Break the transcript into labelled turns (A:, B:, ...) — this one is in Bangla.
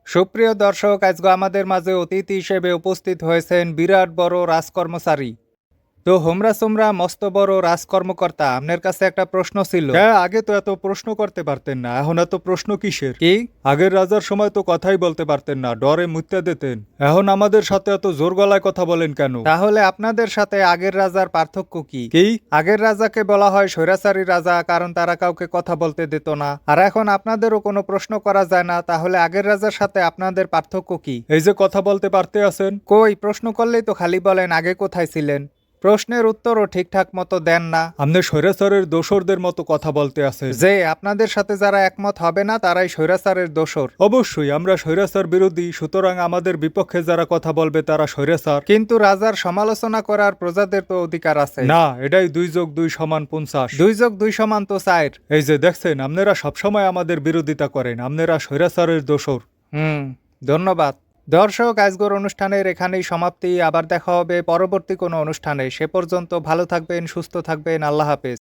A: সুপ্রিয় দর্শক, আজকে আমাদের মাঝে অতিথি হিসেবে উপস্থিত হয়েছেন বিরাট বড় রাজকর্মচারী। তো হোমরা সোমরা মস্ত বড় রাজকর্মকর্তা, আপনার কাছে একটা প্রশ্ন ছিল।
B: হ্যাঁ, আগে তো এত প্রশ্ন করতে পারতেন না, এখন এত প্রশ্ন কিসের?
A: কি?
B: আগের রাজার সময় তো কথাই বলতে পারতেন না, ডরে মুত্যা দিতেন। এখন আমাদের সাথে এত জোর গলায় কথা বলেন কেন?
A: তাহলে আপনাদের সাথে আগের রাজার পার্থক্য কি?
B: কি?
A: আগের রাজাকে বলা হয় স্বৈরাচারী রাজা, কারণ তারা কাউকে কথা বলতে দিত না। আর এখন আপনাদেরও কোনো প্রশ্ন করা যায় না, তাহলে আগের রাজার সাথে আপনাদের পার্থক্য কি?
B: এই যে কথা বলতে পারতে আছেন।
A: কই, প্রশ্ন করলেই তো খালি বলেন আগে কোথায় ছিলেন। প্রশ্নের উত্তরও ঠিকঠাক মতো দেন না।
B: আপনি স্বৈরাচারের দোসরদের মতো কথা বলতে আছেন।
A: যে আপনাদের সাথে যারা একমত হবে না তারাই স্বৈরাচারের দোসর।
B: অবশ্যই আমরা স্বৈরাচার বিরোধী, সুতরাং আমাদের বিপক্ষে যারা কথা বলবে তারা স্বৈরাচার।
A: কিন্তু রাজার সমালোচনা করার প্রজাদের তো অধিকার আছে।
B: না, এটাই 2+2 = 50।
A: 2+2 সমান তো 4।
B: এই যে দেখছেন, আপনারা সবসময় আমাদের বিরোধিতা করেন, আপনারা স্বৈরাচারের দোসর।
A: ধন্যবাদ। দর্শক, আজকের অনুষ্ঠানের এখানেই সমাপ্তি। আবার দেখা হবে পরবর্তী কোনো অনুষ্ঠানে। সে পর্যন্ত ভালো থাকবেন, সুস্থ থাকবেন। আল্লাহ হাফেজ।